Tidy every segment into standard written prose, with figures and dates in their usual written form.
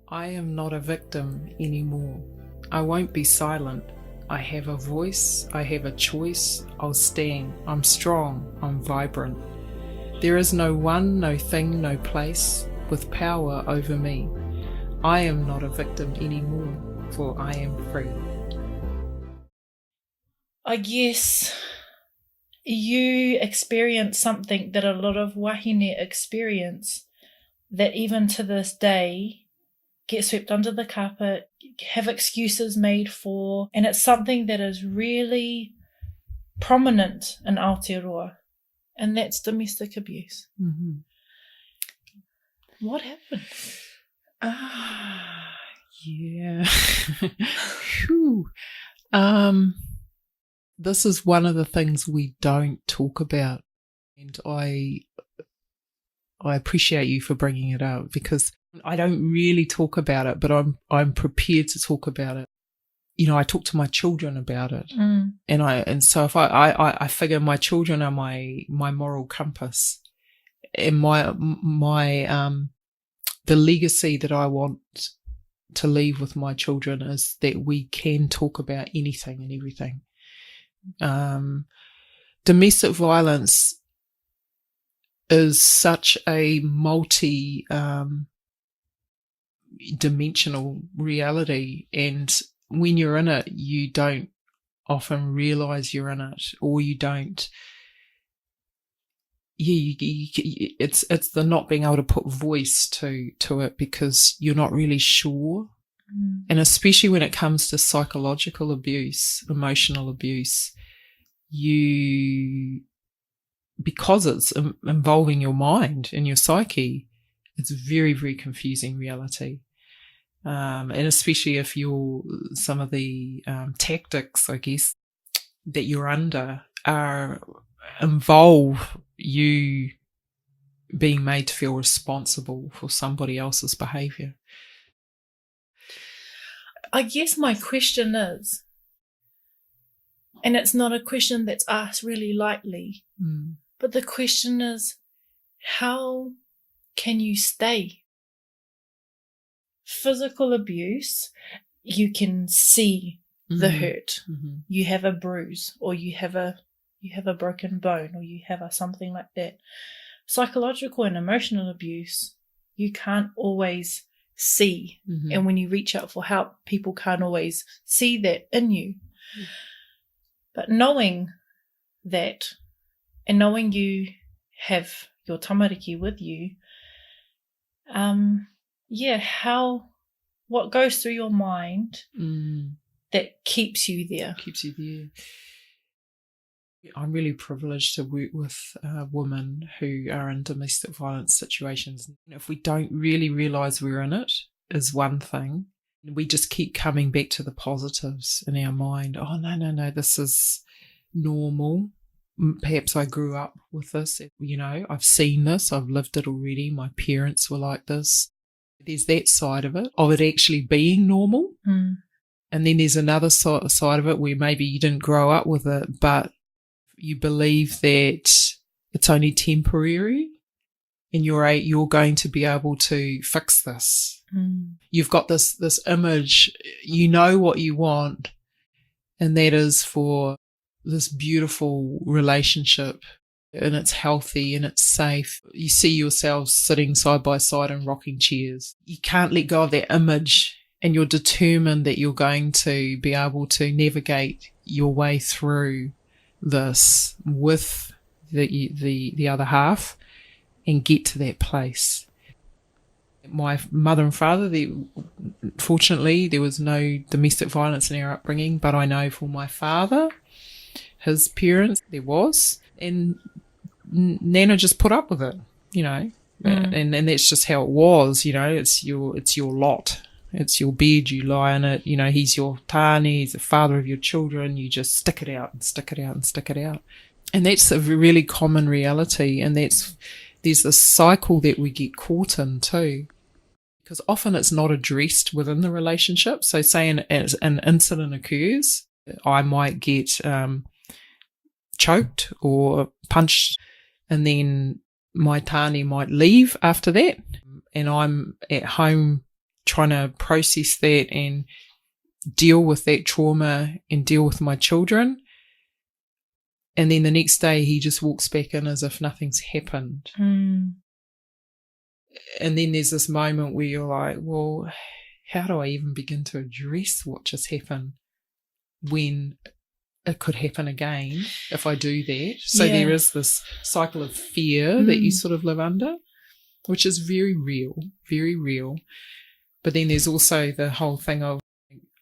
I am not a victim anymore. I won't be silent. I have a voice, I have a choice, I'll stand. I'm strong, I'm vibrant. There is no one, no thing, no place with power over me. I am not a victim anymore, for I am free. I guess you experience something that a lot of wahine experience, that even to this day get swept under the carpet, have excuses made for, and it's something that is really prominent in Aotearoa, and that's domestic abuse. Mm-hmm. What happened? Yeah. Phew. This is one of the things we don't talk about, and I appreciate you for bringing it up, because I don't really talk about it, but I'm prepared to talk about it. You know, I talk to my children about it, and so if I figure my children are my moral compass, and the legacy that I want to leave with my children is that we can talk about anything and everything. Domestic violence is such a multi-dimensional reality, and when you're in it, you don't often realize you're in it, or you don't. It's the not being able to put voice to it, because you're not really sure. And especially when it comes to psychological abuse, emotional abuse, because it's involving your mind and your psyche, it's very, very confusing reality. And especially if some of the tactics, I guess, that you're under involve you being made to feel responsible for somebody else's behaviour. I guess my question is, and it's not a question that's asked really lightly, but the question is, how can you stay? Physical abuse, you can see the hurt. Mm-hmm. You have a bruise, or you have a broken bone, or you have something like that. Psychological and emotional abuse, you can't always see. Mm-hmm. And when you reach out for help, people can't always see that in you. Mm-hmm. But knowing that, and knowing you have your tamariki with you, what goes through your mind that keeps you there? I'm really privileged to work with women who are in domestic violence situations. If we don't really realise we're in it, is one thing. We just keep coming back to the positives in our mind. Oh, no, this is normal. Perhaps I grew up with this. You know, I've seen this. I've lived it already. My parents were like this. There's that side of it actually being normal. And then there's another side of it where maybe you didn't grow up with it, but you believe that it's only temporary, and you're going to be able to fix this. You've got this image, you know what you want, and that is for this beautiful relationship, and it's healthy and it's safe. You see yourselves sitting side by side in rocking chairs. You can't let go of that image, and you're determined that you're going to be able to navigate your way through this with the other half and get to that place. My mother and father, fortunately, there was no domestic violence in our upbringing, but I know for my father, his parents, there was, and Nana just put up with it, you know, and that's just how it was, you know. It's your lot. It's your bed, you lie on it, you know, he's your tāne, he's the father of your children, you just stick it out and stick it out and stick it out. And that's a really common reality, and there's this cycle that we get caught in too, because often it's not addressed within the relationship. So say an incident occurs, I might get choked or punched, and then my tāne might leave after that, and I'm at home trying to process that and deal with that trauma and deal with my children. And then the next day he just walks back in as if nothing's happened. And then there's this moment where you're like, well, how do I even begin to address what just happened when it could happen again if I do that? So there is this cycle of fear that you sort of live under, which is very real, very real. But then there's also the whole thing of,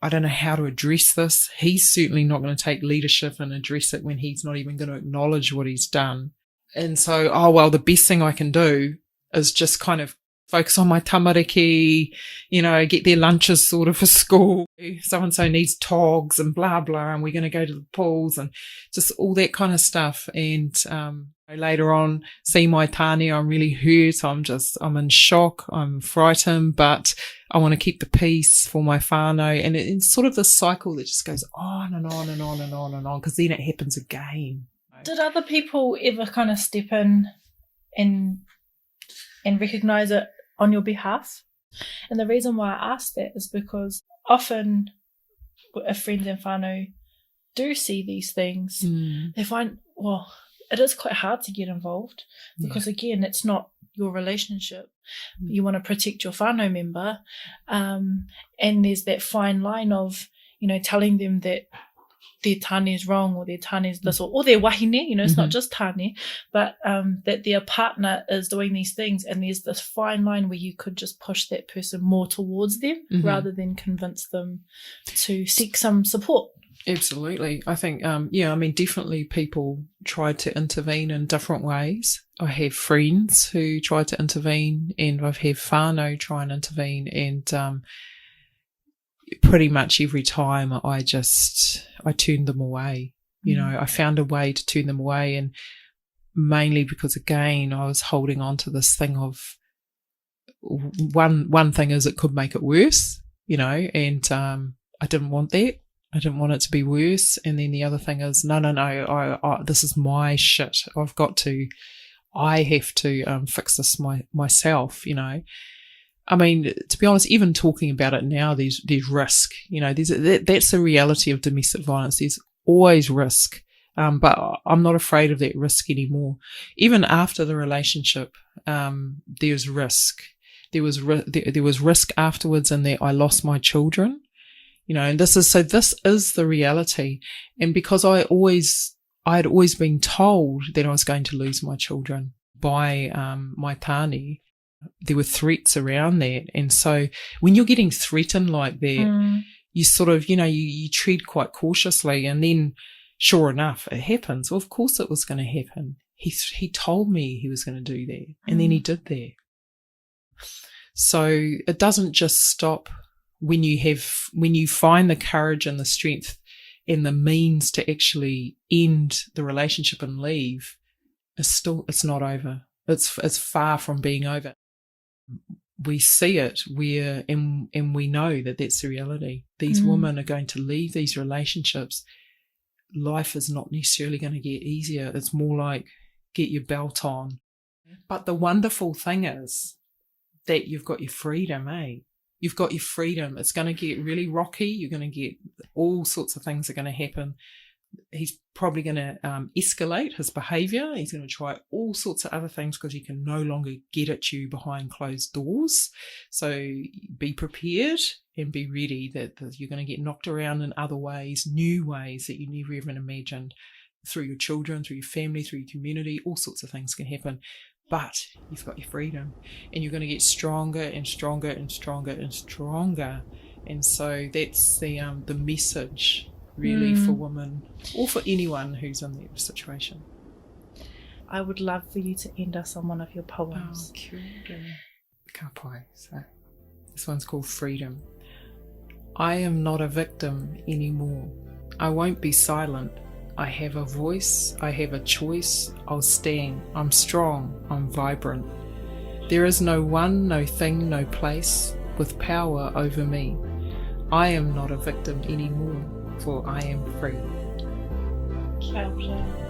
I don't know how to address this. He's certainly not going to take leadership and address it when he's not even going to acknowledge what he's done. And so, the best thing I can do is just kind of focus on my tamariki, get their lunches sorted for school. So-and-so needs togs and blah, blah, and we're going to go to the pools and just all that kind of stuff. And later on, see my tāne, I'm really hurt. I'm in shock. I'm frightened, but I want to keep the peace for my whānau. And it's sort of this cycle that just goes on and on and on and on and on, because then it happens again. Did other people ever kind of step in and recognise it on your behalf? And the reason why I ask that is because often if friends and whānau do see these things, they find, it is quite hard to get involved because, again, it's not your relationship. You want to protect your whānau member. And there's that fine line of, telling them that their tāne is wrong or their tāne is this or their wahine, it's not just tāne, but that their partner is doing these things, and there's this fine line where you could just push that person more towards them rather than convince them to seek some support. Absolutely. I think, definitely people try to intervene in different ways. I have friends who try to intervene, and I've had whānau try and intervene, and pretty much every time I turned them away. I found a way to turn them away, and mainly because, again, I was holding on to this thing of one thing is it could make it worse, and I didn't want that. I didn't want it to be worse. And then the other thing is, no, I this is my shit. I have to fix this myself, I mean, to be honest, even talking about it now, there's risk. That's the reality of domestic violence. There's always risk, but I'm not afraid of that risk anymore. Even after the relationship, there's risk. There was risk afterwards, in that I lost my children. And this is the reality. And because I had always been told that I was going to lose my children by my tāne. There were threats around that. And so when you're getting threatened like that, you sort of, you tread quite cautiously. And then sure enough, it happens. Well, of course it was going to happen. He told me he was going to do that. And then he did that. So it doesn't just stop when you find the courage and the strength and the means to actually end the relationship and leave. It's not over. It's far from being over. We see it and we know that that's the reality. These women are going to leave these relationships. Life is not necessarily going to get easier. It's more like get your belt on. But the wonderful thing is that you've got your freedom, You've got your freedom. It's going to get really rocky. You're going to get all sorts of things are going to happen. He's probably going to escalate his behaviour. He's going to try all sorts of other things because he can no longer get at you behind closed doors. So be prepared and be ready that you're going to get knocked around in other ways, new ways that you never even imagined, through your children, through your family, through your community. All sorts of things can happen. But you've got your freedom, and you're going to get stronger and stronger and stronger and stronger. And so that's the message, really, for women or for anyone who's in that situation. I would love for you to end us on one of your poems. Oh, kia ora. Ka pai. So this one's called Freedom. I am not a victim anymore. I won't be silent. I have a voice, I have a choice, I'll stand, I'm strong, I'm vibrant. There is no one, no thing, no place with power over me. I am not a victim anymore, for I am free. Kia ora.